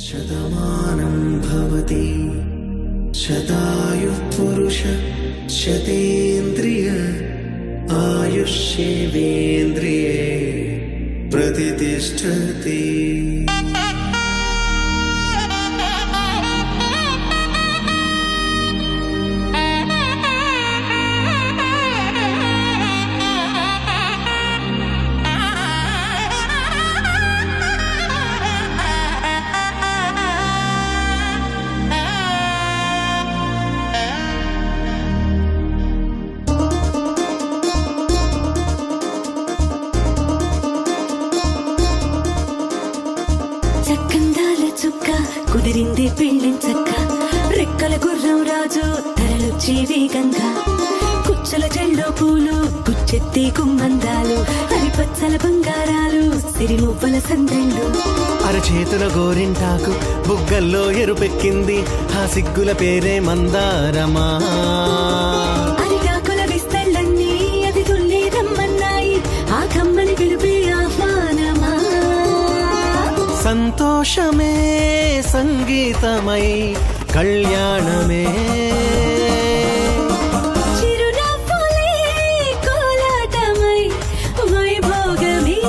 శతమానం భవతి శతాయుః పురుష శతేంద్రియ ఆయుష్యేవేంద్రియే ప్రతిష్టతి. చక్కందాల చుక్క కుదిరింది పెళ్ళించక్క, రెక్కల గుర్రం రాజు తరలొచ్చే వేగంగా, కుచ్చల చెల్లో పూలు గుచ్చెత్తి కుమ్మందాలు, హరిపచ్చల బంగారాలు సిరిమువ్వల సందళ్ళు. అరచేతుల గోరింటాకు బుగ్గల్లో ఎరుపెక్కింది, ఆ సిగ్గుల పేరే మందారమా. అరిగాకుల విస్తళ్ళన్నీ అది తుల్లి రమ్మన్నాయి, ఆ కమ్మని పిలుపే ఆహ్వానమా. సంతోషమే సంగీతమై కళ్యాణమే, చిరునవ్వులే కోలాటమై వైభోగమే.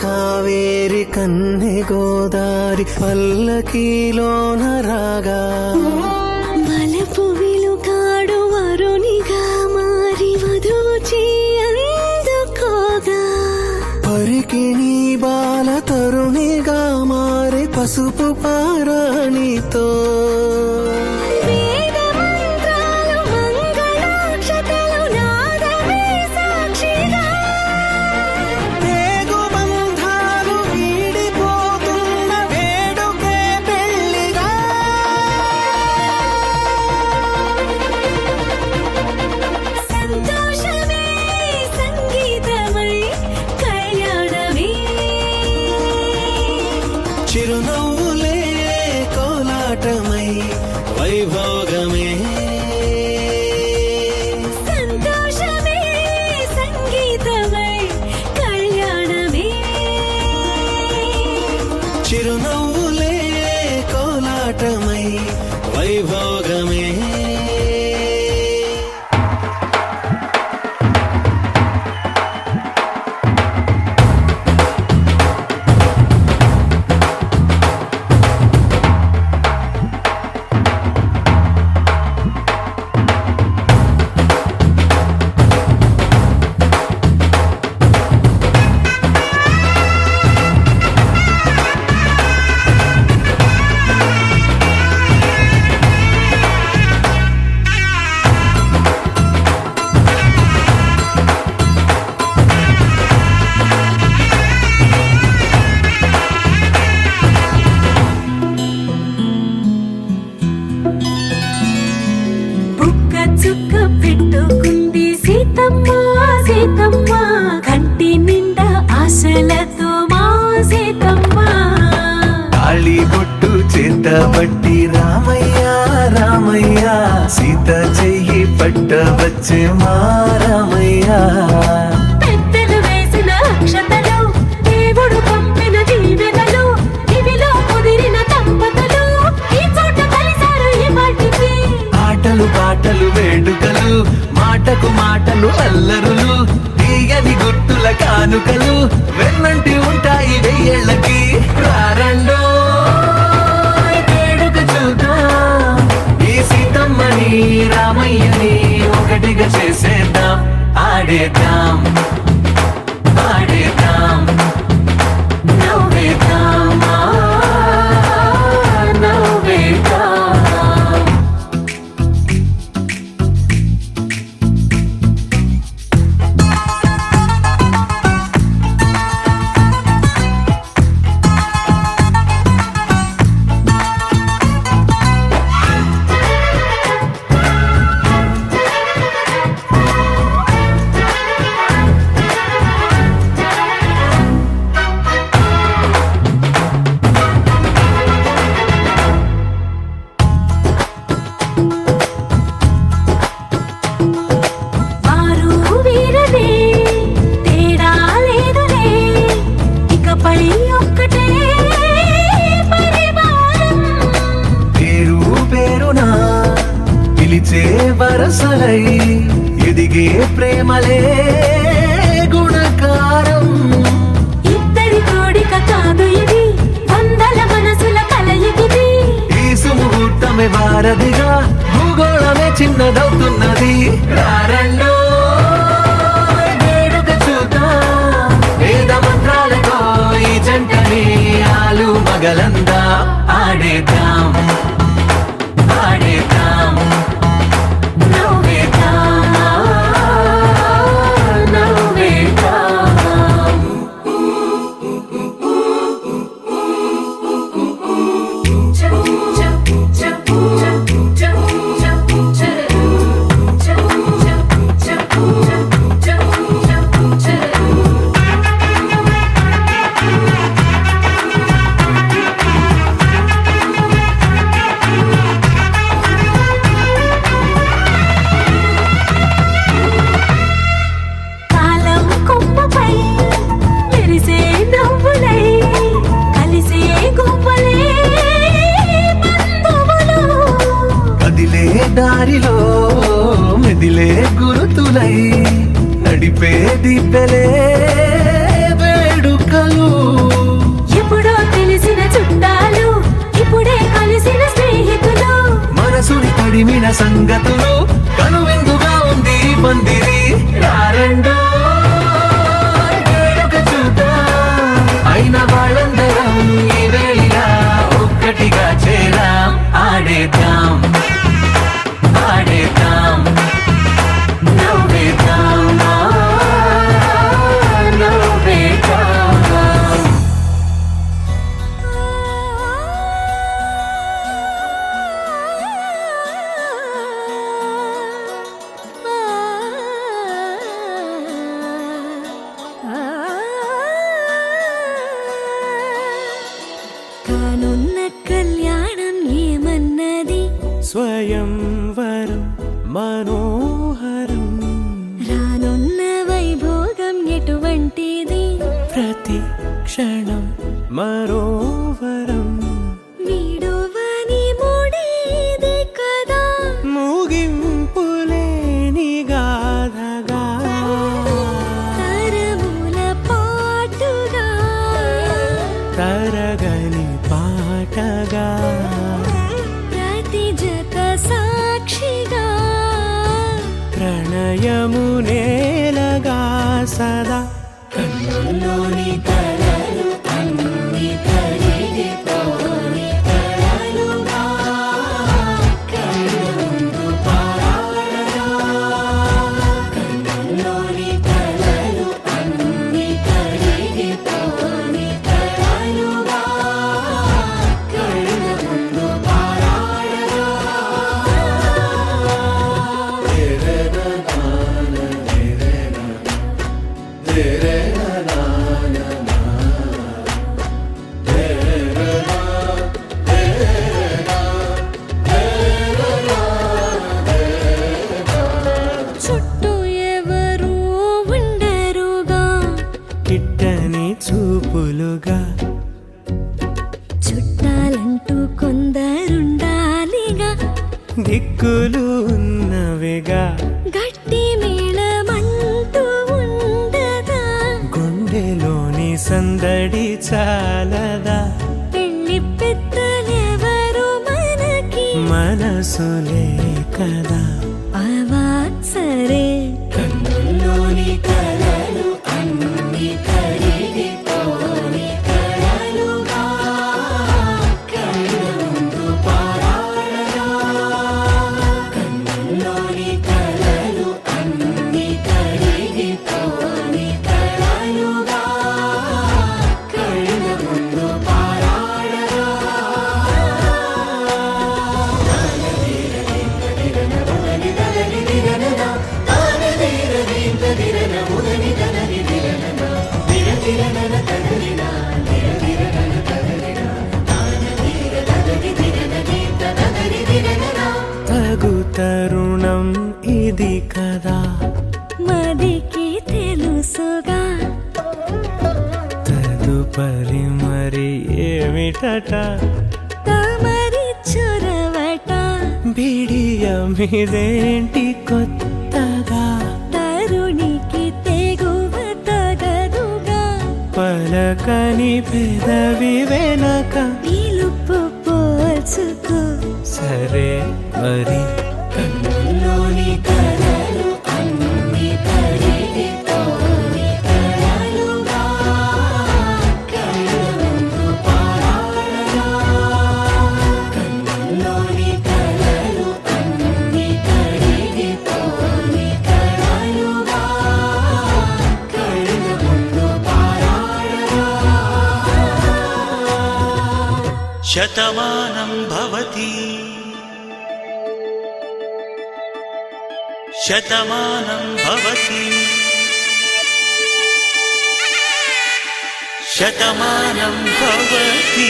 కావేరి కన్నె గోదారి పల్లకీలోన రాగా, వలపు విలుకాడు వరునిగా మారి వధువు అందుకోగా, పరికిణి బాల తరుణిగా మారి పసుపు పారాణితో, వేద మంత్రాలు మంగళాక్షతలు నాదమే సాక్షిగా, పేగు బంధాలు వీడిపోతున్న వేడుకే పెళ్లిగా. సంతోషమే సంగీతమై కళ్యాణమే, చిరునవ్వులే కోలాటమై వైభోగమే, సంతోషమే సంగీతమై కళ్యాణమే. చిరునవ్వులే కోలాటమై వైభోగమే. బుక్క చుక్క పెట్టుకుంది సీతమ్మ సీతమ్మ, కంటి నిండా ఆశలతో మా సీతమ్మ. తాళి బొట్టు చేతబట్టి రామయ్య రామయ్య, సీత చెయ్యి పట్టవచ్చే మా రామయ్య. పెద్దలు వేసిన అక్షతలు, దేవుడు పంపిన దీవెనలు, ఇవిలో కుదిరిన దంపతులు ఈ చోట కలిసారు ఈ మాటికి. ఆటలు పాటలు వేడుకలు, మాటకు మాటలు అల్లరులు, తీయని గుర్తుల కానుకలు వెన్నంటి ఉంటాయి వెయ్యేళ్ళకి. రారండో వేడుక చూద్దాం, ఈ సీతమ్మని రామయ్యని ఒకటిగా చేసేద్దాం, ఆడేద్దాం. వరసలై ఎదిగే ప్రేమలే గుణకారం. ఇద్దరి కోడిక కాదు ఇది, వందల మనసుల కలయికిది. ఈ సుముహూర్తమే వారధిగా, భూగోళమే చిన్నదవుతున్నది. రారండో వేడుక చూద్దాం, వేద మంత్రాలతో ఈ జంటని ఆలు మగలందా ఆడేద్దాం ఆడేద్దాం నవ్వేద్దాం, నవ్వేద్దాం. కాలం కొమ్మపై మెరిసే నవ్వులై కలిసే గువ్వలే బంధువులు. కదిలే దారిలో మెదిలే గురుతులై నడిపే దిబ్బెలే వేడుకలు. ఎప్పుడో తెలిసిన చుట్టాలు, ఇప్పుడే కలిసిన స్నేహితులు. మనసుని తడిమిన సంగతులు, కనువిందుగా ఉంది ఈ పందిరి. రారండో వేడుక చూద్దాం, అయిన వాళ్ళందరం ఈ వేళ ఒక్కటిగా చేరాం. ఆడేద్దాం ఆడేద్దాం నవ్వేద్దాం, నవ్వేద్దాం. కానున్న కళ్యాణం ఏమన్నది, స్వయంవరం మనోహరం. రానున్న వైభోగం ఎటువంటిది, ప్రతి క్షణం మరోవరం. వీడువని మూడేది కదా, ముగింపులేని గాథగా, తరముల పాటుగా, తరగని పాటగా, ప్రతి జత సాక్షిగా, ప్రణయము నేలగా సదా. కన్నుల్లోని కలలు అన్ని కరిగిపోని కలలుగా, కళ్ళముందు పారాడగా. కన్నుల్లోని కలలు అన్ని కరిగిపోని కలలుగా, కళ్ళముందు పారాడగా. చుట్టూ ఎవరు ఉండరుగా, కిట్టని చూపులుగా, చుట్టాలంటూ కొందరుండాలిగా. దిక్కులు ఉన్నవిగా, గట్టి మేళమంటూ ఉండదా, గుండెలోని సందడి చాలదా. పెళ్లి పెద్దలెవరు మనకి, మనసులే కదా. అవా సరే. కన్నుల్లోని కలలు అన్ని కరిగిపోని కలలుగా, కళ్ళముందు పారాడగా. కన్నుల్లోని కలలు అన్ని కరిగిపోని కలలుగా, కళ్ళముందు పారాడగా. తగు తరుణం ఇది కదా, మదికి తెలుసుగా, తదుపరి మరి ఏమిటట. తమరి చొరవట, బిడియమిదేంటి కొత్తగా తరుణికి తెగువ తగదుగా పలకని పెదవి వెనక పిలుపు పోల్చుకో సరే మరి కన్నుల్లోని కలలు అన్ని కరిగిపోని కలలుగా కళ్ళ ముందు పారాడగా కన్నుల్లోని కలలు అన్ని కరిగిపోని కలలుగా కళ్ళ ముందు పారాడగా శతమానం భవతి శతమానం భవతి శతమానం భవతి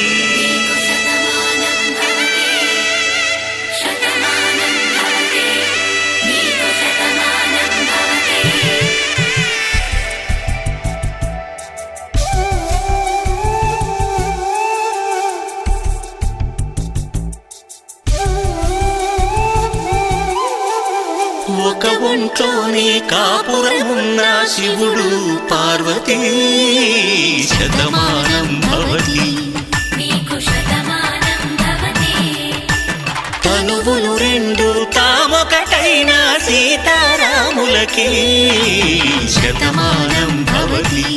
ఒక ఒంట్లోనే కాపురమున్న శివుడు పార్వతీ శతమానం భవతి తనువులు రెండు తామొకటైన సీతారాములకి శతమానం భవతి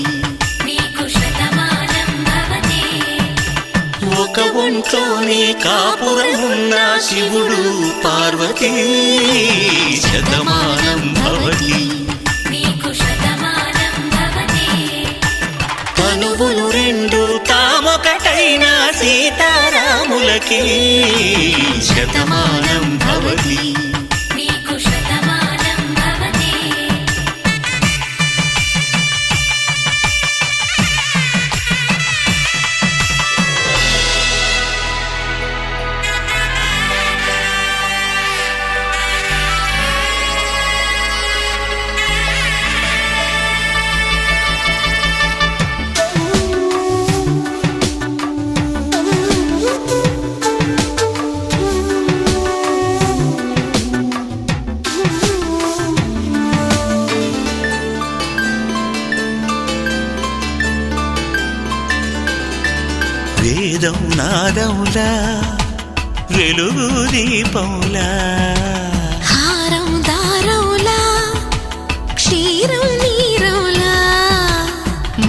ఒక ఒంట్లోనే కాపురమున్న శివుడు పార్వతీ శతమానం భవతి తనువులు రెండు తామొకటైన సీతారాములకి శతమానం భవతి వేదం నాదములా వెలుగు దీపములా హారం దారంలా క్షీరం నీరంలా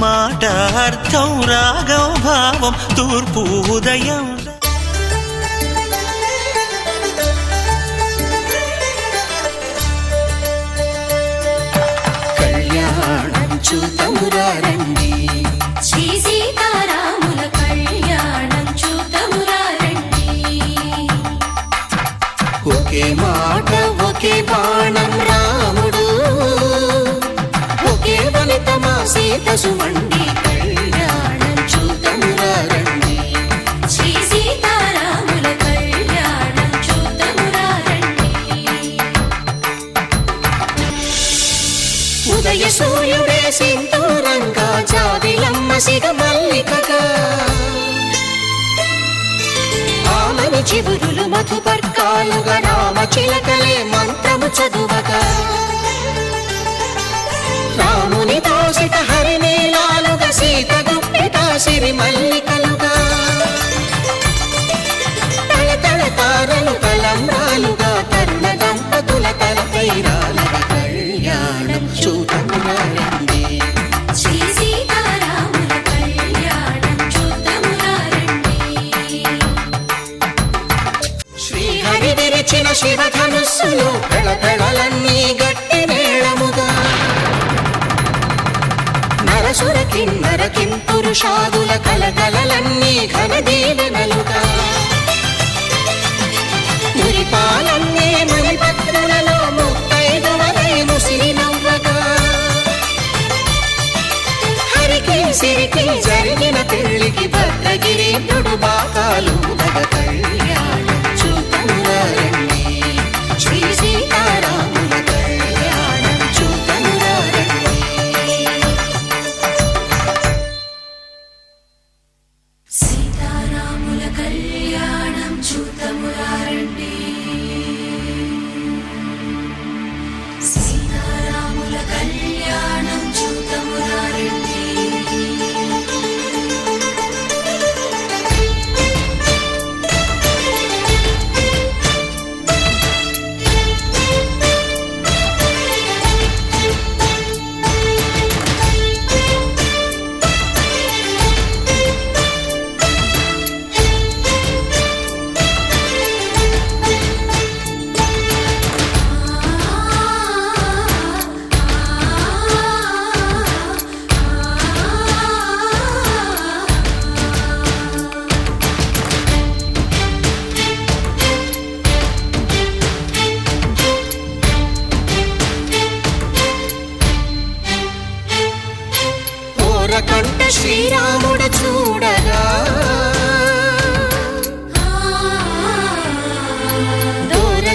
మాట అర్థం రాగం భావం తూర్పు ఉదయం కళ్యాణం చూతమురారండి శ్రీ సీతారాముల కళ్యాణం చూతమురారండి ఒకే మాట ఒకే బాణం రాముడు ఒకే వనిత మా సీత సుమండి కళ్యాణం చూతమురారండి శ్రీ సీతారాముల కళ్యాణం చూతమురారండి ఉదయ సూర్యుడే సింధూరంగా జాబిలమ్మ సిగ మల్లికగా ఆమని చివురులు మధుపర్కాలుగా రామ చిలకలే మంత్రము చదువగా రాముని దోసిట హరినీలాలుగా సీత గుప్పిట సిరి మల్లికలుగా తల తల తారలు తలంబ్రాలుగా తరుణ దంపతుల తలపైరాలుగా కళ్యాణం చూతమురారండి శ్రీ సీతారాముల కళ్యాణం చూతమురారండి శ్రీహరి విరిచిన శివధనుస్సులు పెళపెళలన్నీ గట్టి మేళముగా నరసుర కిన్నర కింపురుషాదుల కలకలలన్నీ ఘన దీవెనలుగా మురిపాలన్నీ మణిపత్రులలో ముత్తైదువలై ముసిరి నవ్వగా హరికి సిరికి జరిగిన పెళ్లికి భద్రగిరీంద్రుడు బాకాలు కళ్యాణం చూతమురారండి శ్రీ సీతారాముల కళ్యాణం చూతమురారండి సీతారాముల కళ్యాణం చూతమురారండి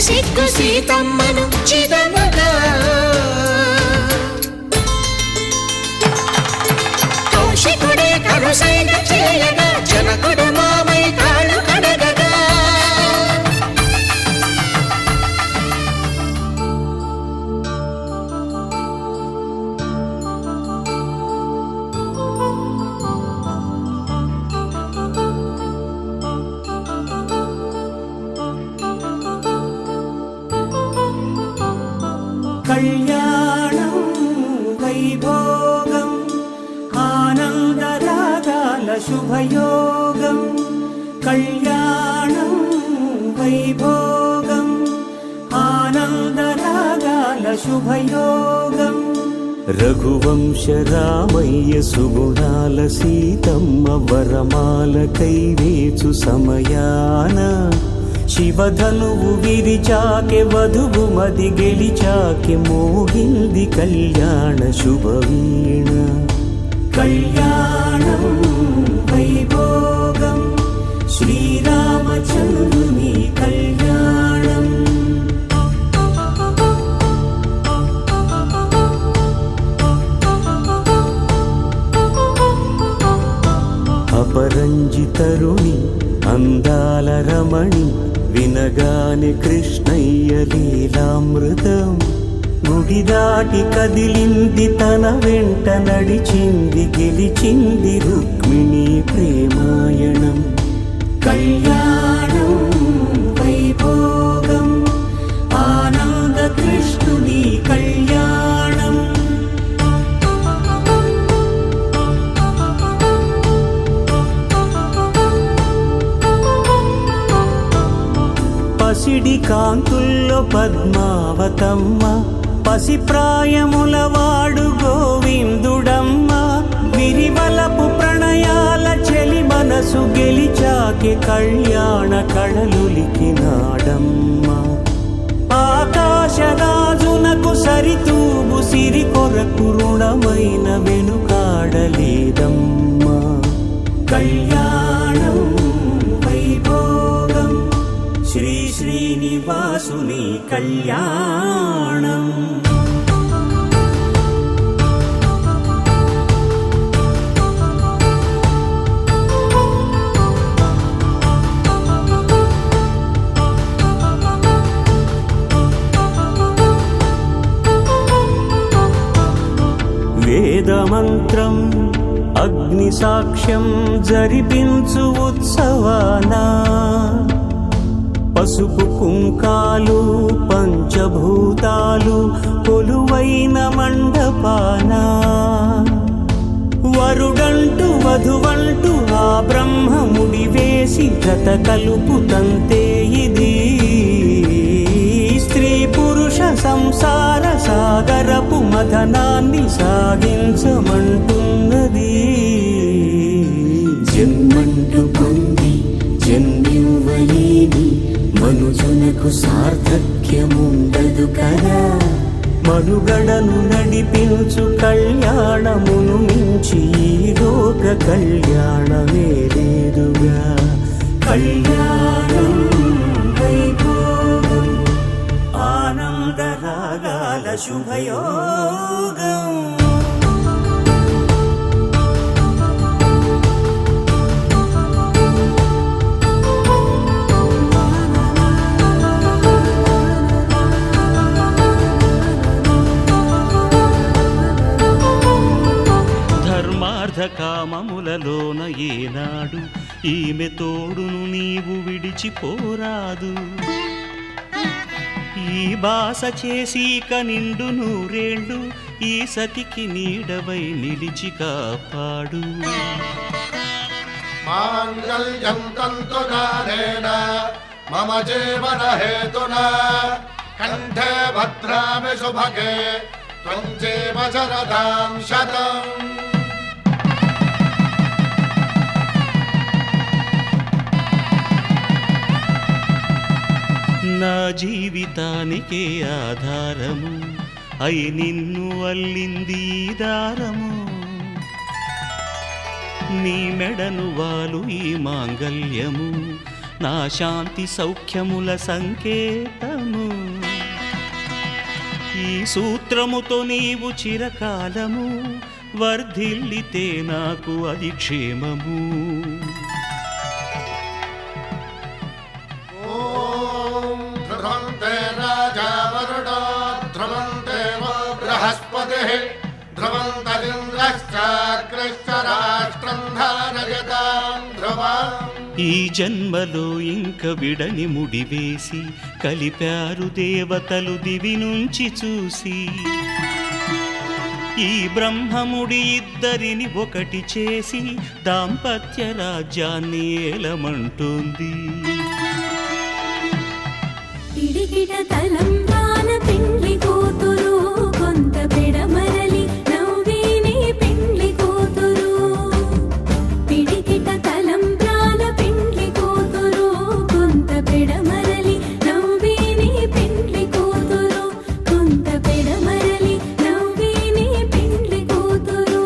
సిగ్గు సీతమ్మను చిదమగా కౌశికుడే కరుసైన చేయగా జనకుడు మామై కాళ్ళు కడగగా కళ్యాణం వైభోగం ఆనందరాగాల శుభయోగం కళ్యాణం వైభోగం ఆనందరాగాల శుభయోగం రఘువంశ రామయ్య సుగుణాల సీతమ్మ వరమాల కైవేచు సమయాన శివధనువు విరిచాకె వధువు మది గెలిచాకె మోగింది కళ్యాణ శుభవీణ కళ్యాణం వైభోగం శ్రీరామచంద్రుని కళ్యాణం అపరంజి తరుణి అందాల రమణి వినగాని కృష్ణయ్య లీలామృతం గుడి దాటి కదిలింది తన వెంట నడిచింది గెలిచింది రుక్మిణి ప్రేమాయణం కళ్యాణం వైభోగం ఆనంద కృష్ణుని కళ్యాణం పసిడి కాంతుల్లో పద్మావతమ్మ పసిప్రాయముల వాడు గోవిందుడమ్మ విరివలపు ప్రణయాల చెలి మనసు గెలిచాకె కళ్యాణ కళలులికినాడమ్మ ఆకాశరాజునకు సరితూగు సిరి కొరకు రుణమైన వెనుకాడలేదమ్మ కళ్యాణం వైభోగం శ్రీ శ్రీనివాసుని కళ్యాణం వేదమంత్రం అగ్ని సాక్ష్యం జరిపించు ఉత్సవానా పసుపు కుంకాలు పంచభూతాలు కొలువైన మండపాన వరుడంటూ వధువంటూ ఆ బ్రహ్మముడి వేసి జత కలుపుతంతే ఇది స్త్రీ పురుష సంసార సాగరపు మథనాన్ని సాగించమంటున్నది జన్మంటూ పొంది జన్మివ్వలేని మనుజునకు సార్థక్యముండదు కదా మనుగడను నడిపించు కళ్యాణమును మించి ఈ లోక కళ్యాణమే లేదుగా కళ్యాణం వైభోగం ఆనందరాగాల శుభయోగం కామములలోన ఏనాడు ఈమె తోడును నీవు విడిచిపోరాదు ఈ బాస చేసి కనిండు నూరేళ్ళు ఈ సతికి నీడవై నిలిచి కాపాడు మాంగళ్యం తంతునానేన మమ జీవన హేతునా కంఠే భద్రామి శుభగే త్వం జీవ శరదాం శతం నా జీవితానికే ఆధారము అయి నిన్ను అల్లింది దారము నీ మెడను వాలు ఈ మాంగల్యము నా శాంతి సౌఖ్యముల సంకేతము. ఈ సూత్రముతో నీవు చిరకాలము వర్ధిల్లితే నాకు అది క్షేమము. ఓం ధ్రువంతే రాజా వరుణో ధ్రువంతే వో బృహస్పతిః ధ్రువంతరింద్రశ్చాగ్రశ్చ రాష్ట్రం ధారయతాం ధ్రువం. ఈ జన్మలో ఇంక విడని ముడివేసి కలిపారు దేవతలు దివి నుంచి చూసి. ఈ బ్రహ్మముడి ఇద్దరిని ఒకటి చేసి దాంపత్య రాజ్యాన్ని ఏలమంటుంది. పిడికిట తలంబ్రాల పెండ్లి కూతురు కొంత పెడమరలి నవ్వేనే పెండ్లి కూతురు. పిడికిట తలంబ్రాల పెండ్లి కూతురు కొంత పెడమరలి నవ్వేనే పెండ్లి కూతురు. కొంత పెడమరలి నవ్వేనే పెండ్లి కూతురు.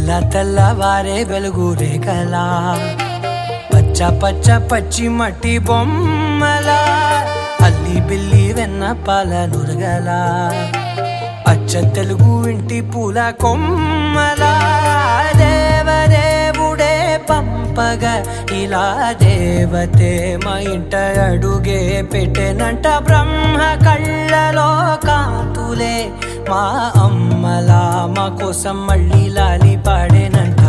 తెల్లవారే వెలుగు రేఖలా పచ్చ పచ్చ పచ్చి మట్టి బొమ్మలా అల్లి బిల్లి వెన్న పాల నురగలా అచ్చ తెలుగు ఇంటి పూల కొమ్మలా దేవదేవుడే పంపగా ఇలా దేవతే మా ఇంట అడుగే పెట్టెనంట బ్రహ్మ కళ్ళలో కాంతులే మా అమ్మలా మా కోసం మళ్ళీ లాలి పాడేనంట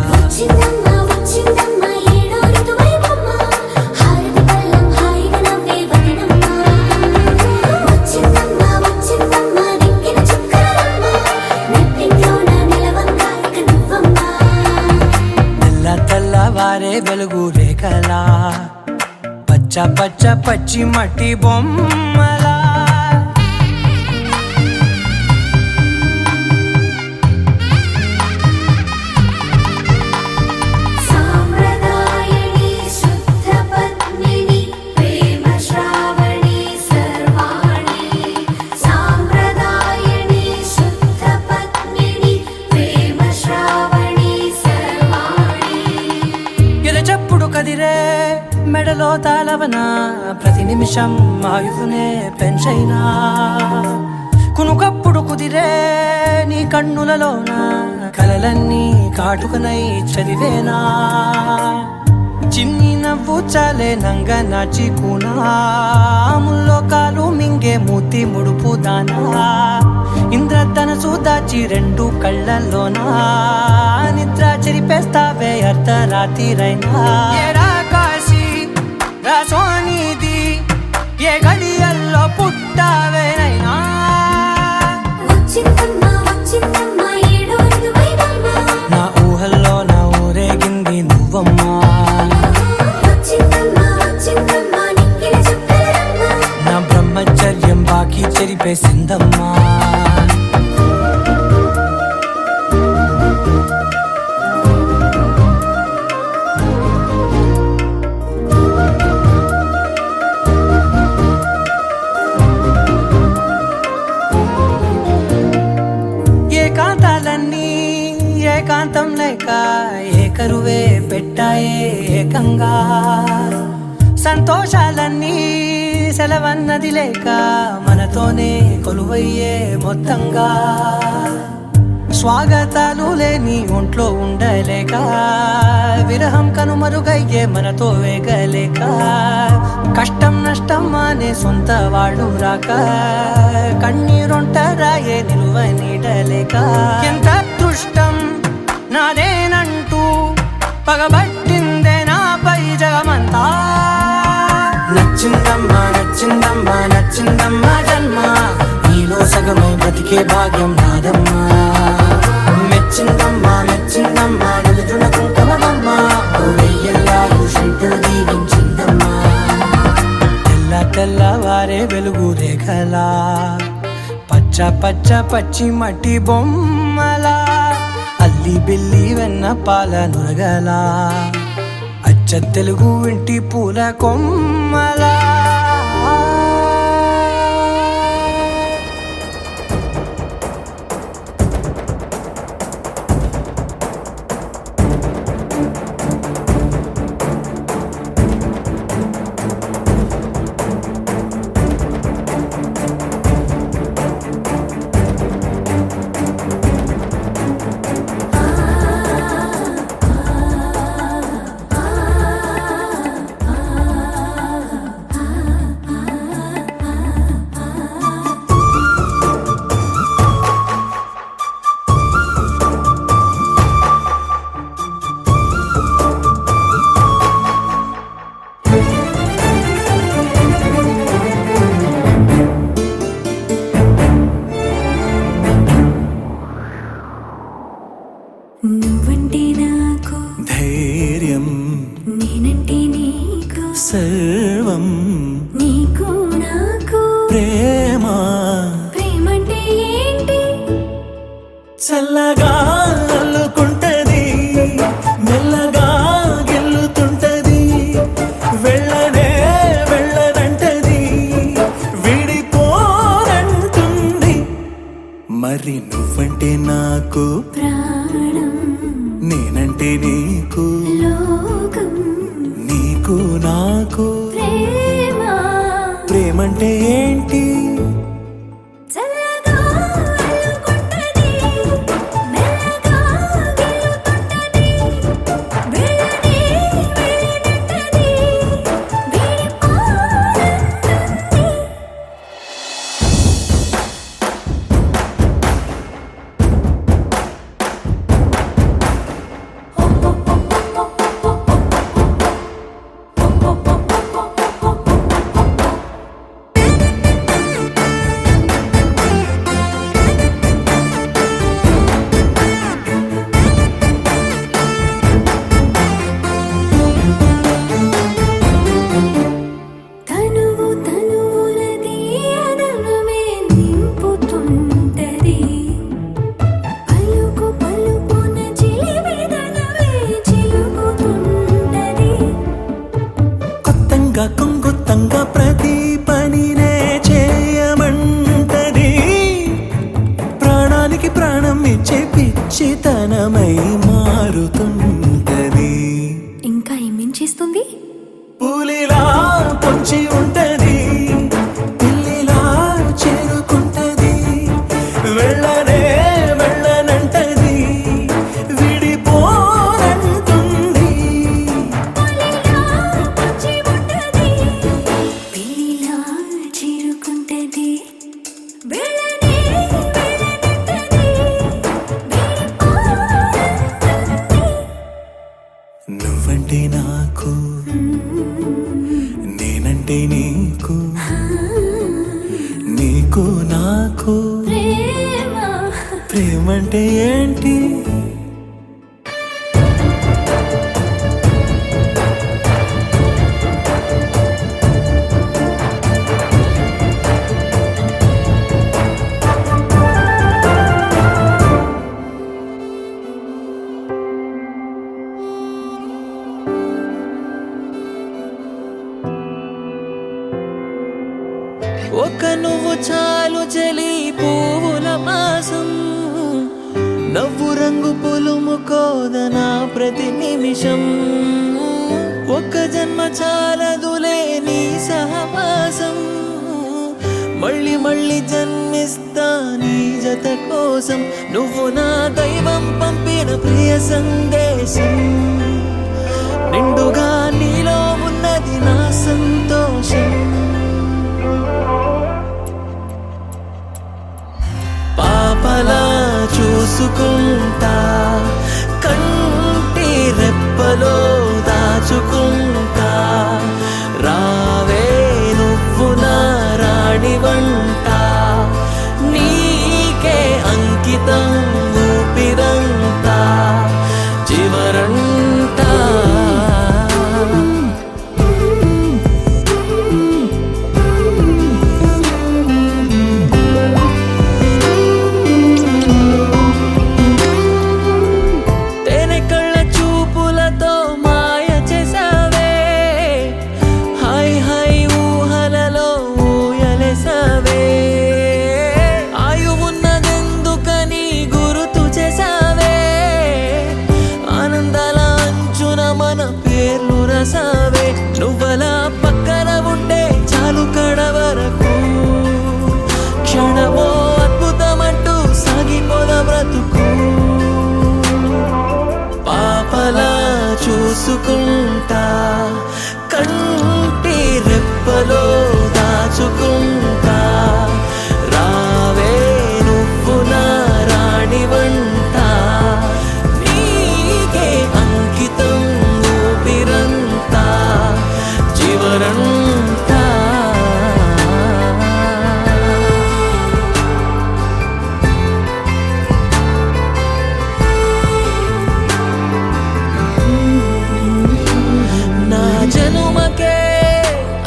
తెల్లవారే వెలుగు రేఖలా పచ్చ పచ్చ పచ్చి మట్టి బొమ్మలా కదిరే మెడలో తాళవన ప్రతి నిమిషం ఆయుధునే పెంచైనా కునుకప్పుడు కుదిరే నీ కన్నులలోన కలలన్నీ కాటుకనై చదివేనా చిన్ని నవ్వు చాలే నంగ నాచి కూనాముల్లో కాలు మింగే మూతి ముడుపు దానా ఇంద్రధనసు దాచి రెండు కళ్ళల్లోనా నిద్ర చెరిపేస్తావే అర్ధరాత్రిరైనా ఏడా కాశీ రాసోనిది ఏ గడియల్లో పుట్టావేనైనా నా ఊహల్లో నా ఊరేగింది నువ్వమ్మా నా బ్రహ్మచర్యం బాకీ చెరిపేసిందమ్మా ఏకాంతాలన్నీ ఏకాంతం లేక ఏకరువే పెట్టాయే ఏకంగా సంతోషాలన్నీ సెలవన్నది లేక మనతోనే కొలువయ్యే మొత్తంగా స్వాగతాలు లేని ఒంట్లో ఉండలేక విరహం కనుమరుగయ్యే మనతో వేగలేక కష్టం నష్టం అనే సొంత వాడు రాక కన్నీరొంటరాయే నిలువ నీడలేక ఎంత అదృష్టం నాదేనంటూ పగబట్టిందే నాపై జగమంతా నచ్చిందమ్మా నచ్చిందమ్మా నచ్చిందమ్మా జన్మ నీలో సగమై బ్రతికే భాగ్యం నాదమ్మా మెచ్చిందమ్మా మెచ్చిందమ్మా నిలుచున కుంకుమమ్మా వెయ్యల్లాలు శంకరు దీవించిందమ్మా తెల్లవారే వెలుగు రేఖలా పచ్చ పచ్చ పచ్చి మట్టి బొమ్మలా అల్లి బిల్లి వెన్న పాల నురగలా అచ్చ తెలుగు ఇంటి పూల కొమ్మలా నువ్వంటే నాకు ధైర్యం నేనంటే నీకు సర్వం నీకు నాకు ప్రేమ ప్రేమంటే ఏంటి చల్లగా అల్లుకుంటది మెల్లగా గెల్లుతుంటది వెళ్ళనే వెళ్ళదంటది విడిపోనంటుంది మరి నువ్వంటే నాకు ప్రాణం నేనంటే నీకు లోకం నీకు నాకు ప్రేమ ప్రేమంటే ఏంటి చల్లగా అల్లుకుంటది మెల్లగా గిల్లుతుంటది వెళ్ళని వెళ్ళనంటది వీడిపోనంటుంది తనువు తనువులది అదనమే నింపుతుంటది పలుకు పలుకున చిలివిదనమే చిలుకుతుంటది కొత్తంగా కొంగొత్తంగా ప్రతి పనినే చేయమంటది ప్రాణానికి ప్రాణం ఇచ్చే పిచ్చితనమై మారుతుంటది ఇంకా ఏమేంచేస్తుంది పులిలా పొంచి ఉంటది పిల్లిలా చేరుకుంటది వెళ్ళనే వెళ్ళనంటది విడిపోనంటుంది పులిలా పొంచి ఉంటది పిల్లిలా చేరుకుంటది వెళ్ళని వెళ్ళనంటది వీడిపోనంటుంది నువ్వంటే నాకు నేనంటే నీకు నీకు నాకు ప్రేమ ప్రేమంటే ఏంటి ఒక నువ్వు చాలు చలి పువ్వుల మాసం నవ్వు రంగు పులుము కోదనా ప్రతి నిమిషం ఒక జన్మ చాలదులే నీ సహవాసం మళ్ళీ మళ్ళీ జన్మిస్తా నీ జత కోసం నువ్వు నా దైవం పంపిన ప్రియ సందేశం నిండుగా నీలో ఉన్నది నా సంతోషం పాపలా చూసుకుంటా కంటి రెప్పలో దాచుకుంటా రావే నువ్వు నా రాణి వంట నీకే అంకితం ఊపిరంతా చివరంతా తేనె కళ్ళ చూపులతో మాయ చేసావే హాయ్ హాయ్ ఊహలలో ఊయలేసావే ఆయువున్నదెందుకని గురుతు చేసావే ఆనందాల అంచున మన పేర్లు రసావే నువ్వలా పక్కన ఉంటే చాలు కడ వరకు క్షణమో అద్భుతమంటూ సాగిపోద బ్రతుకు పాపలా చూసుకుంటా కంటి రెప్పలో దాచుకుంటా రావే నువ్వు నా రాణి వంట నీకే అంకితం ఊపిరంతా చివరంతా నా జనుమకే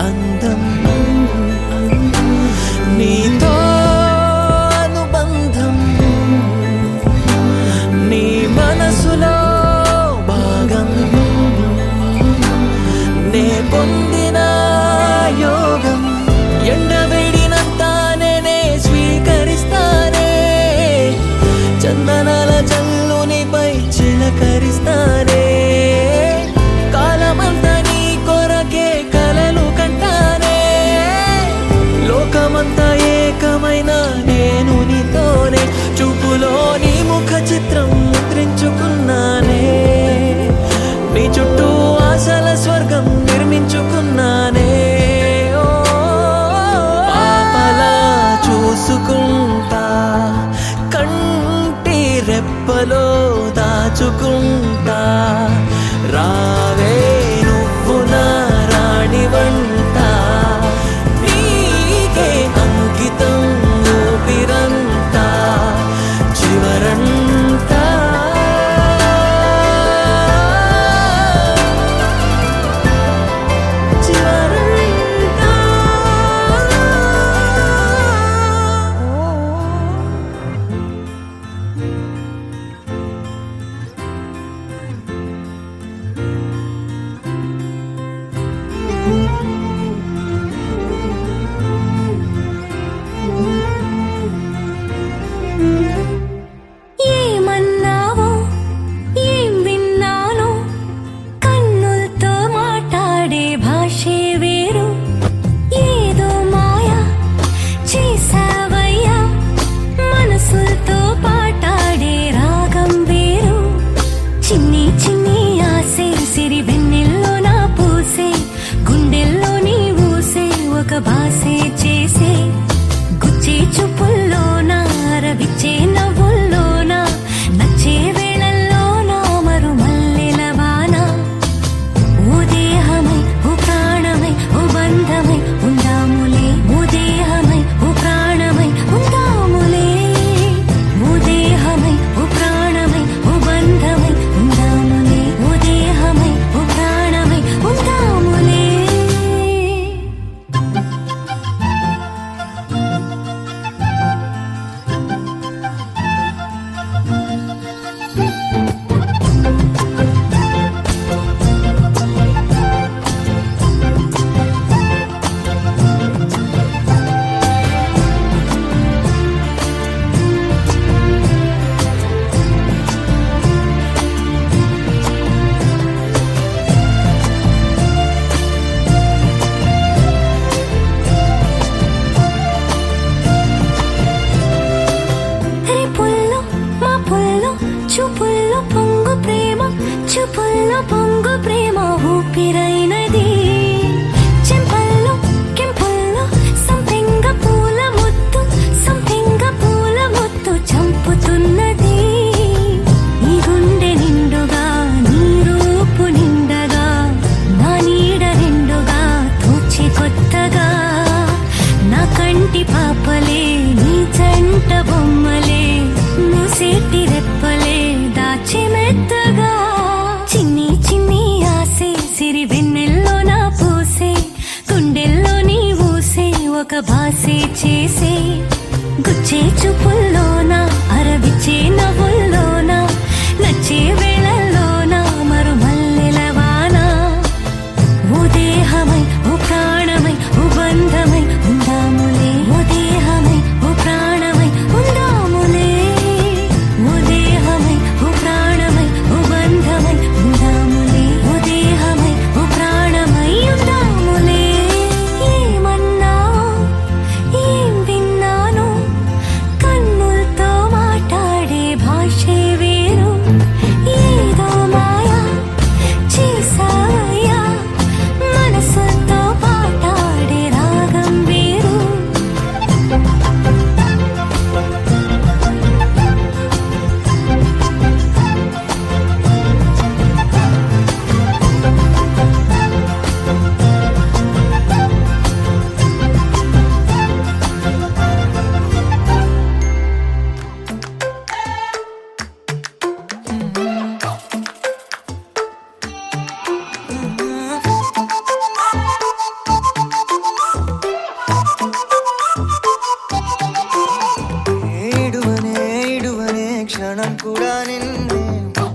అందం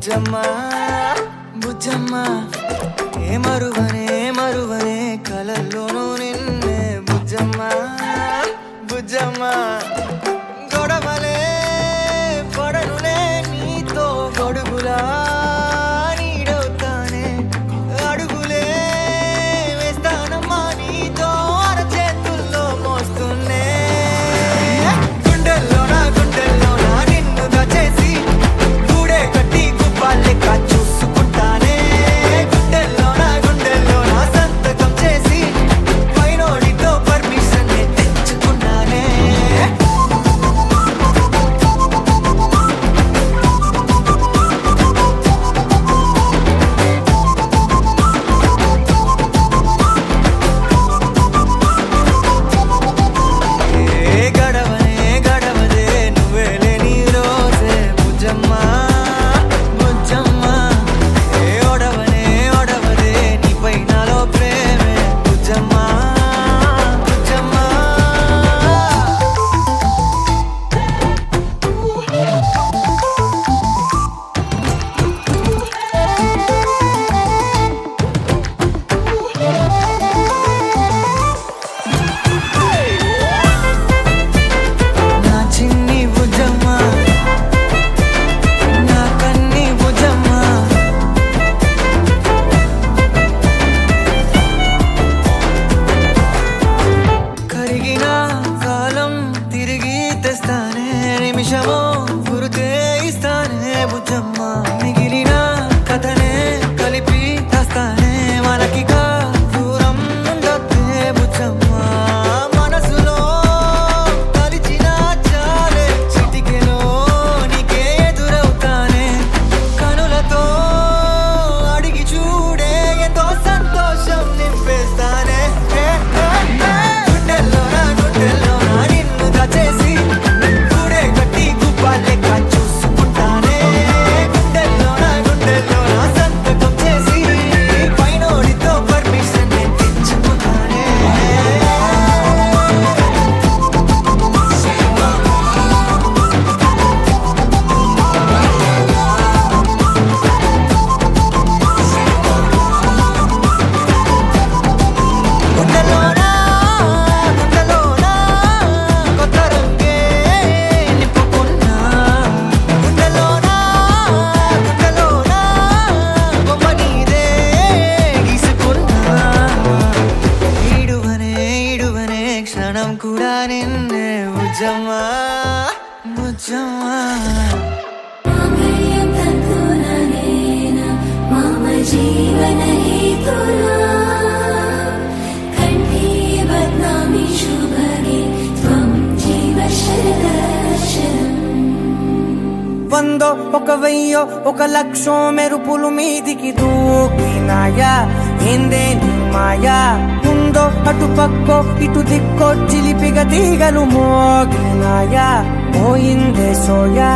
బుజ్జమ్మ బుజ్జమ్మ ఏ మరువనే మరువనే కలల్లోనూ నిన్నే బుజ్జమ్మ బుజ్జమ్మ గొడవలే పడనులే నీతో గొడుగులా నీడవుతానే అడుగులే వేస్తానమ్మా నీతో అరచేతుల్లో మోస్తున్నే గుండెల్లోనా నిన్ను దచేసి గూడే కట్టి గుప్పాలెక్క చూసుకుంటానే గుండెల్లోనా సంతకం చేసి పైనోడితో పర్మిషన్ తెచ్చుకున్నానే గడవదే నువ్వే లేని రోజే బుజ్జమ్మ బుజ్జమ్మ ఓడవదే నీపై నాలో ప్రేమే బుజ్జమ్మ బుజ్జమ్మ నా చిన్ని బుజ్జమ్మ నా కన్ని బుజ్జమ్మ కరిగిన కాలం తిరిగి తెస్తానే నిమిషమో గుర్తే ఇస్తానే బుజ్జమ్మ మిగిలిన కథనే కలిపి తెస్తానే మనకిక దూరం ఉండొద్దే బుజ్జమ్మ మనసులో తలిచిన చాలే చిటికెలో నీకే ఎదురవుతానే కనులతో అడిగి చూడే ఎంతో సంతోషం నింపేస్తానే గుండెల్లోనా నిన్ను దచేసి గూడే కట్టి గుప్పాలెక్క చూసుకుంటానే గుండెల్లోనా సంతకం చేసి పైనోడితో పర్మిషన్ తెచ్చుకున్నానే గుండెల్లోనా కొత్త రంగే నింపుకున్నా గుండెల్లోనా బొమ్మ నీదే గీసుకున్నా ఈడువనే క్షణం కూడా నిన్నే బుజ్జమ్మ బుజ్జమ్మ మాంగళ్యం తంతుననేన మమ జీవన హేతునా కంఠే బధ్నామి శుభగే త్వం జీవ శరదర్శనం వందో ఒక వెయ్యో ఒక లక్షో మెరుపులు మీదికి దూకినాయా ఏందే నీ మాయా ఉందో అటు పక్కో ఇటు దిక్కో చిలిపిగా తీగలు మోగినాయా పోయిందే సోయా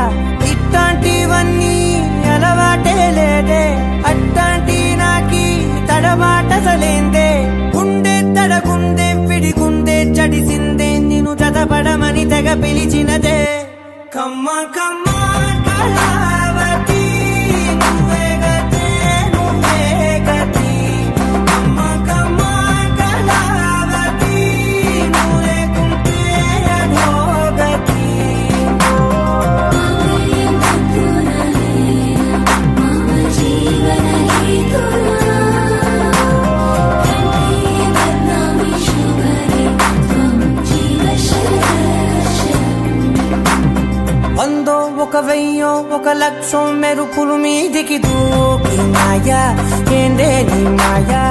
ఇట్లాంటివన్నీ అలవాటే లేదే అట్లాంటి నాకి తడబాటసలేందే గుండె తడగుందే విడిగుందే చడిసిందే నిన్ను చదపడమని తెగ పిలిచినదే కమ్మ కమ్మ కళావతి నువ్వే గతే నువ్వే గతి కమ్మ కమ్మ కళావతి నువ్వే కుంటే అధోగతి మాంగళ్యం తంతుననేన మమ జీవన హేతునా కంఠే బధ్నామి శుభగే త్వం జీవ శరదర్శనం వందో ఒక వెయ్యో ఒక లక్షో మెరుపులు మీదికి దూకినాయా ఏందే నీ మాయా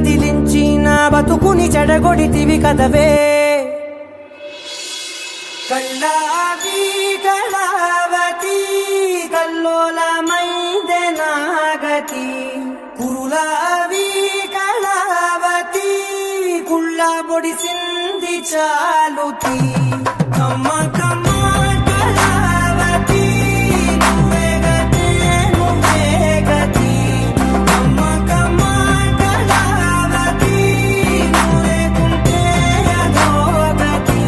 కదిలించి నా బతుకుని చెడగొడితివి కదవే కళ్ళావి కళావతి కల్లోలమైందే నాగతి కురులావి కళావతి కుళ్ళ బొడిసింది చాలుతి కమ్మ కమ్మ కళావతి నువ్వే గతి నువ్వే గతి కమ్మ కమ్మ కళావతి నువ్వే కుంటే అదో గతి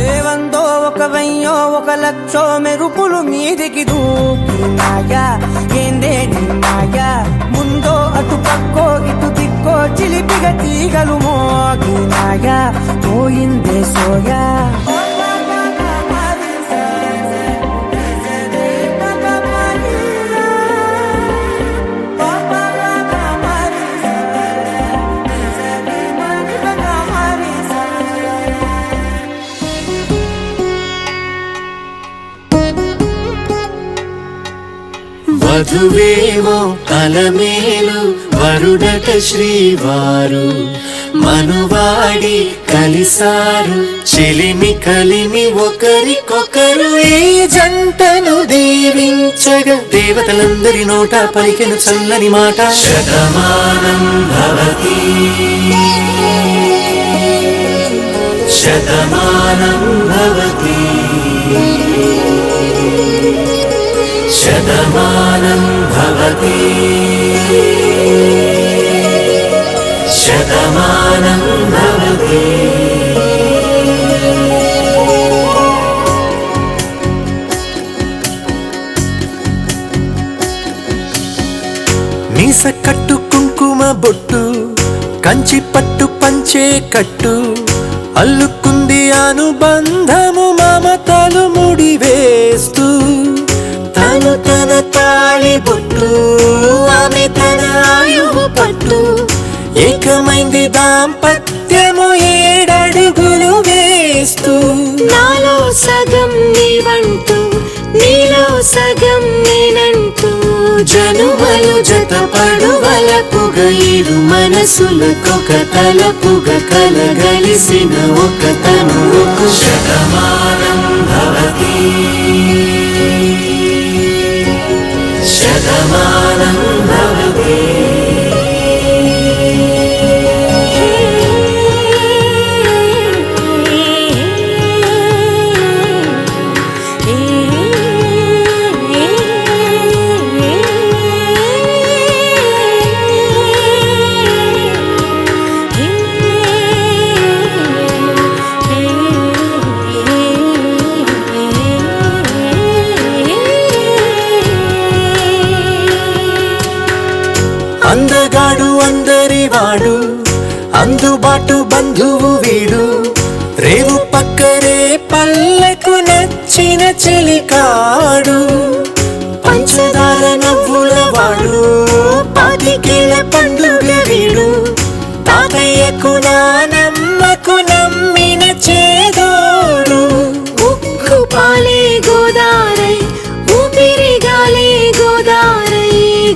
ఏవందో ఒక వెయ్యో ఒక లక్షో మెరుపులు మీదికి దూకినాయా ఏందే నిన్నాయా ముందో అటు పక్కో ఇటు దిక్కో చిలిపిగ తీగలు మోగినాయా పోయిందే సోయా వధువేమో అలమేలు వరుడట శ్రీవారు మనువాడి కలిసారు చెలిమి కలిమి ఒకరికొకరు ఈ జంటను దీవించగా దేవతలందరి నోట పలికెను చల్లని మాట శతమానం భవతి శతమానం భవతి శతమానం భవతి శతమానం భవతి మీస కట్టు కుంకుమ బొట్టు కంచి పట్టు పంచే కట్టు అల్లుకుంది అనుబంధము మమతలు ముడివేస్తూ తను తన తాళి బొట్టు ఆమె తన ఆయువు పట్టు ఏకమైంది దాంపత్యము 7 అడుగులు వేస్తూ నాలో సగం నీవంటూ నీలో సగం నేనంటూ జనుమలు జతపడువలపుగ ఇరు మనసులకొక తలపుగ కలగలిసిన ఒక తనువుకు శతమానం భవతి శతమానం భవతి అందగాడు అందరివాడు అందుబాటు బంధువు వీడు రేవు పక్కరే పల్లెకు నచ్చిన చెలికాడు పంచదార నవ్వుల వాడు 25 ఏళ్ల పండుగ వీడు తాతయ్యకు నానమ్మకు నమ్మిన చేదోడు ఉక్కు పాలే గోదారై ఊపిరి గాలే గోదారై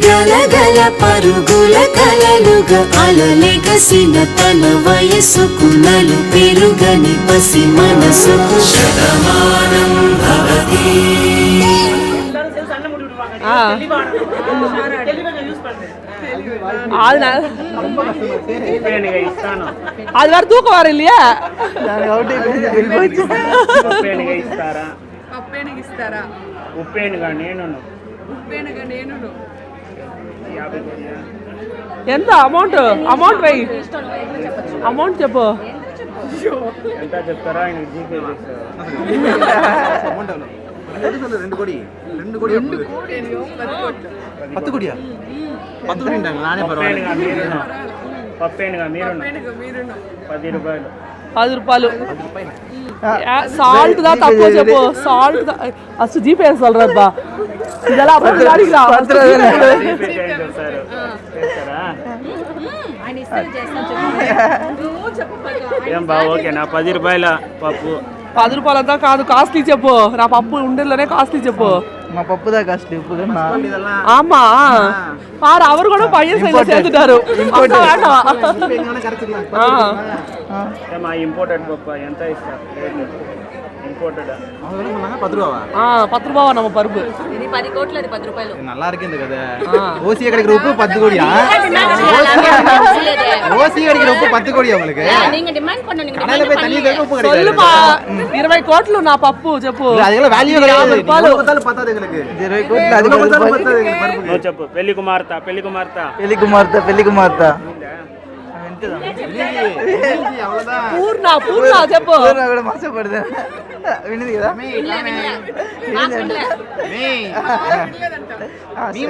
గలగల పరుగుల కలలుగా అలలెగసిన తన వయసుకు నలు పెరుగని పసి మనసుకు శతమానం భవతి அது வேற தூக்கம் வர இல்லையா ఎంత అమౌంట్ వెయ్యి అమౌంట్ చెప్పు ఎంత చెప్తారా ఆయన జీపే పప్పేనుగా మీరు 10 రూపాయలు 10 రూపాయలు சால்ட் தான் தப்பு చెప్పు சால்ட் தான் அசு ஜிபே சொல்றப்பா இதெல்லாம் அப்படி காடிக்கலாம் జీపే చేస్తారు చేస్తారా ఏం బా ఓకేనా 10 రూపాయల పప్పు 10 రూపాయలంతా కాదు, కాస్ట్లీ చెప్పు. నా పప్పు ఉండేలోనే కాస్ట్లీ చెప్పు. మా పప్పు దా కాస్ట్లీ ఉప్పు కన్నా ஆமா பாரு அவர் கூட பையன் சைடுல சேர்த்துட்டாரு. అక్క வேண்டாம். ఏమా ఇంపోర్టెడ్ పప్పు ఎంత ఇస్తారు ఇంపోర్టెడ్ 10 ரூபாவா? 10 ரூபாவா நம்ம பருப்பு? ఇది 10 కోట్లు, అది 10 రూపాయలు. நல்லா இருக்குது కదా. ஓசி கிடைக்கிற உப்பு 10 கோடியா? ஓசி கிடைக்கிற உப்பு 10 கோடியா உங்களுக்கு? நீங்க டிமாண்ட் பண்ணு, நீங்க கடையில போய் தண்ணி தேக்க உப்பு கிடைக்காது. சொல்லுமா 20 కోట్లు నా పప్పు చెప్పు. அதுல வேல்யூ கிடையாது. கொடுத்தாலும் பத்தாது உங்களுக்கு. 20 కోట్లు అది கொடுத்தாலும் பத்தாது உங்களுக்கு பருப்பு. నువ్వు చెప్పు. పెళ్లి కుమార్తె పెళ్లి కుమార్తె పూర్ణ చెప్పు. కూడా మోసపడదు. వినింది కదా మీ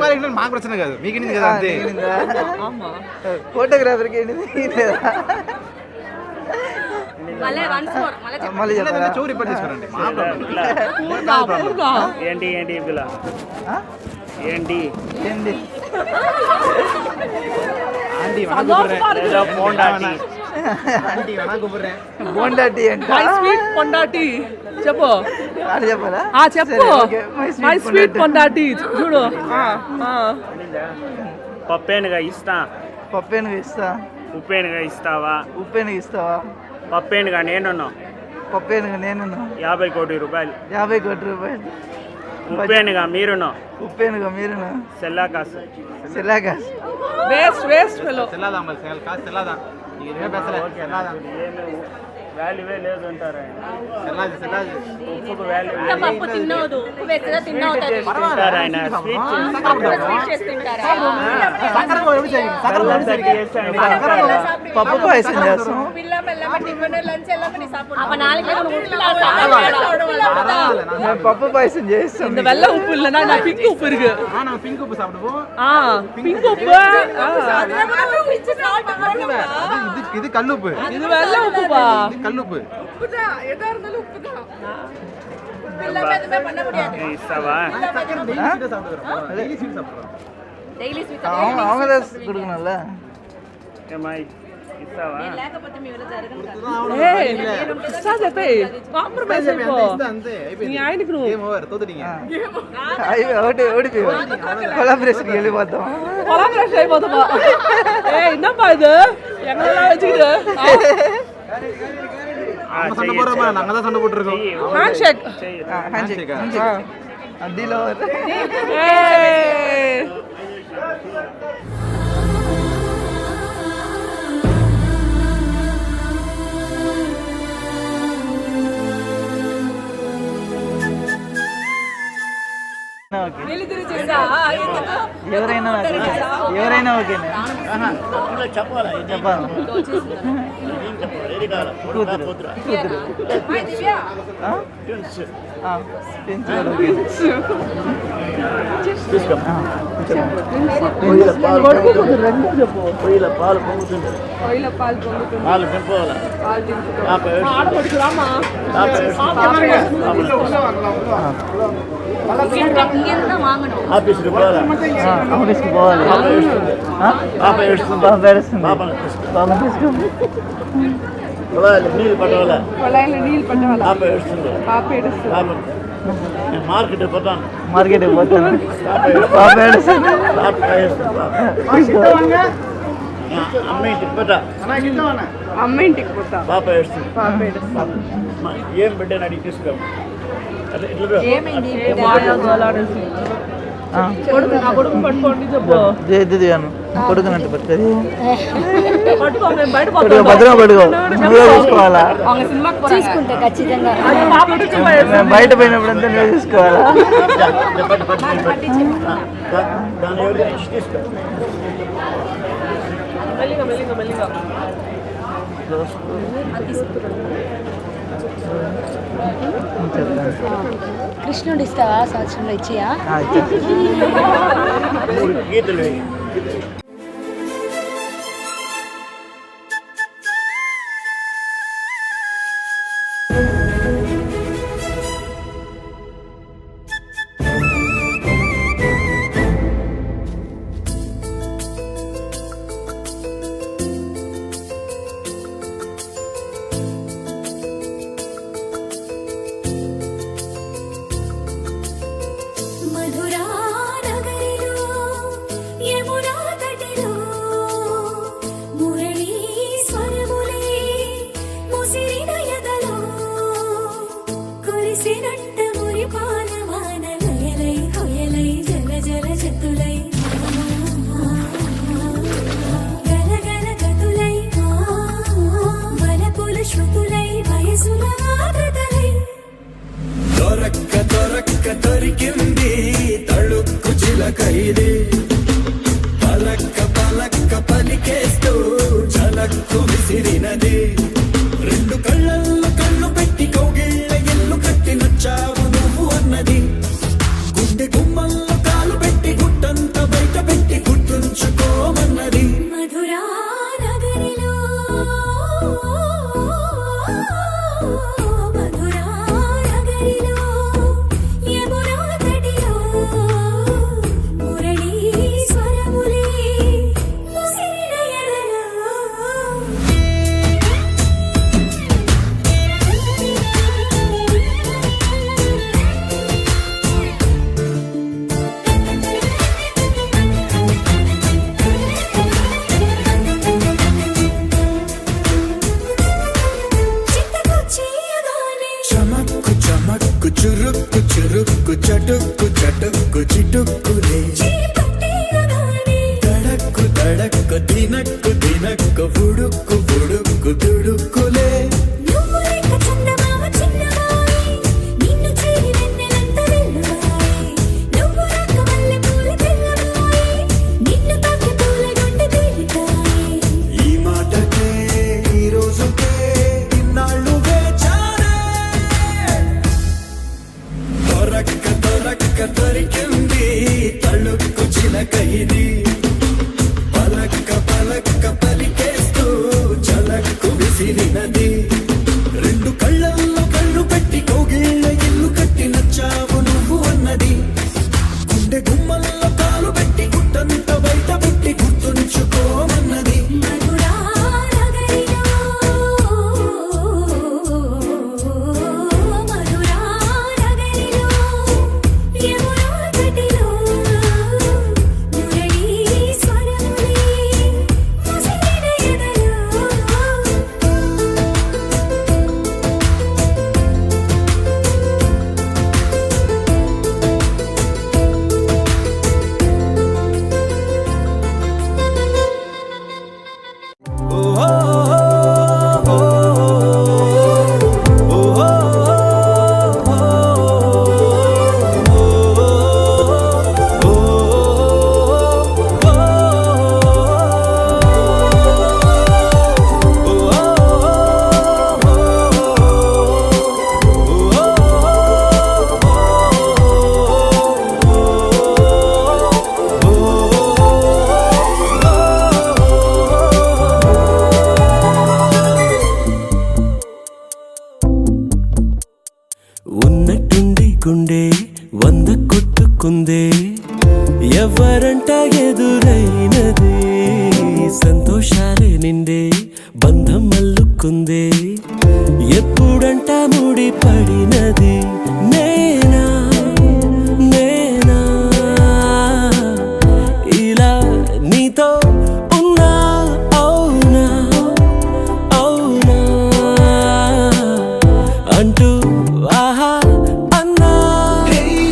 వాళ్ళకి మాకు ప్రశ్న కాదు, మీకు వినింది కదా అంతే. ఫోటోగ్రాఫర్కి మళ్ళీ చెప్పారా? చోరీ రిపోర్ట్ చేసుకోరండి. ఏంటి ఏంటి పిల్ల ఏంటి ఏంటి ఏదో పోండాటి బోండాటి అంటే మై స్వీట్ పొండాటి చెప్పు. చెప్పాలా? చెప్పు. మై స్వీట్ పొండాటి చూడు. పప్పేనుగా ఇస్తా. పప్పేనుగా ఇస్తా. ఉప్పేనుగా ఇస్తావా? ఉప్పేనుగా ఇస్తావా? పప్పేనుగా నేను పప్పేనుగా నేను 50 కోటి రూపాయలు. 50 కోట్ల రూపాయలు. ఉప్పేనుగా మీరును. ఉప్పేనుగా మీరును. సెల్లాకాసు. సెల్లాకాస్. Waste fellow. సెల్లాదా మరి కాసు సెల్లాదా. వాల్యూవే లేదు అంటారు. ఉప్పుకు పప్పు తిన్నోదు, ఉప్పు వేస్తే తిన్నవుతది. తింటారు ఆయన. పప్పు పాయసం చేస్తాం. పప్పు పాయసం చేస్తాం. இந்த வெள்ளை உப்பு இல்லனா நான் பிங்க் உப்பு இருக்கு. பிங்க் உப்பு சாப்பிடுவோம். பிங்க் உப்பு. இது கல்லுப்பு. இது வெள்ளை உப்புப்பா. கல்லுப்பு. உப்புதான், எதா இருந்தாலும் உப்புதான். எல்லாமே எதுமே பண்ண முடியாது. ఇస్తావా? డైలీ స్వీట్ அவங்க தான் கொடுக்கணும்ல. ఏమా ఇస్తావా? లేకపోతే మీ వల్ల జరగదు. ఏయ్ ఇస్తా చెప్పే. కాంప్రమైజ్ అయిపో. నీ ఆయనకు నువ్వు గేమ్ ఓవర్ తోదడిங்க. అయ్యో ఓడిపోయి కొలాబరేషన్ వెళ్ళిపోతాం. కొలాబరేషన్ అయిపోతామా? ఏయ్ என்னப்பா இது எங்கெல்லாம் வச்சிட்டு சண்டை போறோமா? நாங்க தான் சண்டை போட்டு இருக்கோம். Hand shake. Hand shake. அடில ஏய் ఎవరైనా ఓకేనే. చెప్పాలి పాలు పొంగుతుంది. పాలు పెంపుకోవాలి. ఆఫీస్కి పోవాలి. ఆఫీస్కి పోవాలి. పాప ఏడుస్తుంది. పాప ఏడుస్తుంది. పాప తీసుకోవాలి. నీళ్ళు పట్టవాలి. పాప ఏడుస్తుంది. మార్కెట్కి పోతాను. మార్కెట్కి పోతాను. పాప ఏడుస్తుంది. అమ్మ ఇంటికి పోతా. పాప ఏడుస్తుంది. ఏం బిడ్డని అడిగి తీసుకో. కొడుకు పట్టుకోండి చెప్పు. కొడుకునంటే పట్టుకోవాలి. భద్రంగా పట్టుకో. నువ్వే చూసుకోవాలా? తీసుకుంటే ఖచ్చితంగా బయట పోయినప్పుడు అంతా నువ్వే చూసుకోవాలా? కృష్ణుడు ఇస్తావా సంవత్సరంలో ఇచ్చియా? గీతలు చిలకైదే పలక్క పలక్క పలికేస్తూ చలక్కు విసిరినది రెండు కళ్ళల్లో కళ్ళు పెట్టి కౌగిళ్ళ ఎల్లు కట్టి నచ్చావు నువ్వు అన్నది గుండె గుమ్మల్లో కాలు పెట్టి గుట్టంత బయట పెట్టి గుర్తుంచుకోమన్నది మధురా నగరిలో మధురా నగరిలో యమునా తటిలో మురళీ స్వరములే ముసిరిన ఎదలో చిత్తకొచ్చేయగానే చమక్కు చమక్కు చురుక్కు చురుక్కు చటుక్కు చటుక్కు చిటుక్కులే చేపట్టేయగానే తడక్కు తడక్కు తినక్కు తినక్కు బుడుక్కు బుడుక్కు తుడుక్కులే నువ్వు లెక్క చందమామ చిన్నవాయి నిన్ను చేరి వెన్నెలంత వెల్లువాయి నువ్వు రాక మల్లె పూల తెల్లవాయి నిన్ను తాకి పూల గుండె తేలికాయి ఈ మాటకే ఈ రోజుకే ఇన్నాళ్ళు వేచానే దొరక్క దొరక్క దొరికింది తళుక్కు చిలకైది పలక్క పలక్క పలికేస్తూ చలక్కు విసిరినది రెండు కళ్ళల్లో కళ్ళు పెట్టి కోగిళ్ళ ఇల్లు కట్టి నచ్చావు నువ్వు అన్నది గుండె గుమ్మల్లో కాలు పెట్టి గుట్టంత బయట పెట్టి గుర్తుంచుకోమన్నది మధురా నగరిలో మధురా నగరిలో యమునా తటిలో మురళీ స్వరములే ముసిరిన ఎదలో ఉన్నట్టుండి గుండె 100 కొట్టుకుందే ఎవరంట ఎదురైనది సంతోషాలే నిండే బంధం అల్లుకుందే ఎప్పుడంట ముడి పడినది నేనా నేనా ఇలా నీతో ఉన్నా అవునా అవునా అంటూ ఆహా అన్నా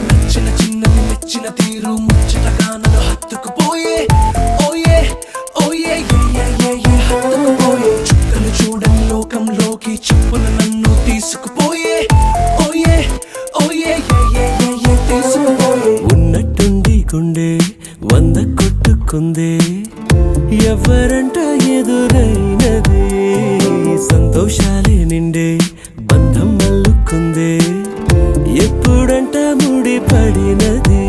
నచ్చిన చిన్నది మెచ్చిన తీరు ముచ్చటగా నన్ను హత్తుకుపోయే ఓయే ఓయే హత్తుకుపోయే చుక్కలు చూడని లోకంలోకి చెప్పున నన్ను తీసుకుపోయే ఓయే ఓయే తీసుకుపోయే ఉన్నట్టుండి గుండె 100 కొట్టుకుందే ఎవరంట ఎదురైనది సంతోషాలే నిండే బంధం అల్లుకుందే ఎప్పుడంట ముడి పడినది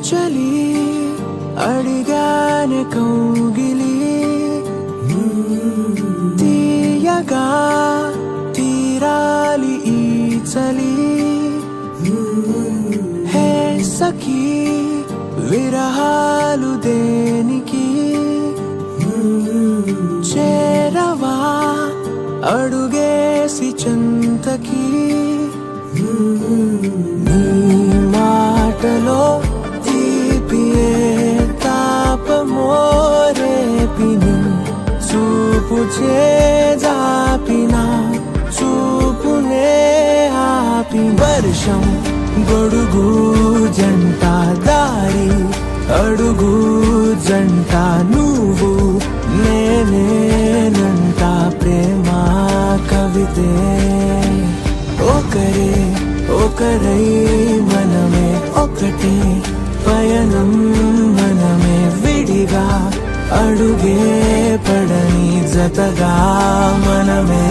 చలి అడిగానే కౌగిలి తీయగా తీరాలి ఈ చలి హే సఖీ విరహాలు దేనికి చేరవా అడుగేసి చెంతకి నీ మాటలో తీపియే తాపమోరేపిని చూపు చేజాపిన చూపునే ఆపి వర్షం గొడుగు జంట దారి అడుగు జంట నువ్వు నేనేనంట ప్రేమ కవితే ఒకరై మనమే ఒకటే పయనం మనమే విడిగా అడుగే పడని జతగా మనమే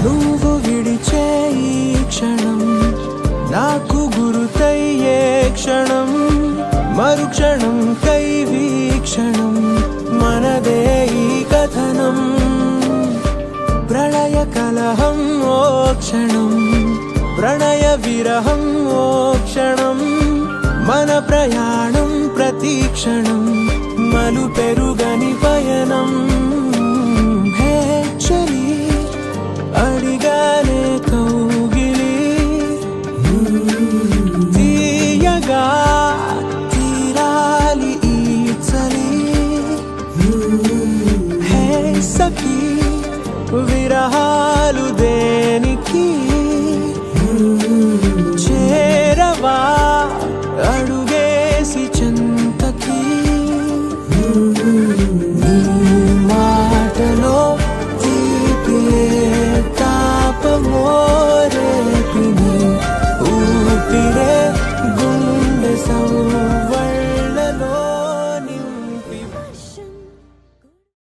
నువ్వు విడిచే ఈ క్షణం నాకు గురుతయ్యే క్షణం మరుక్షణం కై వీక్షణం మనదే ఈ కథనం ప్రళయ కలహం ఓ క్షణం ప్రణయ విరహం ఓ క్షణం మన ప్రయాణం ప్రతి క్షణం మలు పెరుగని పయనం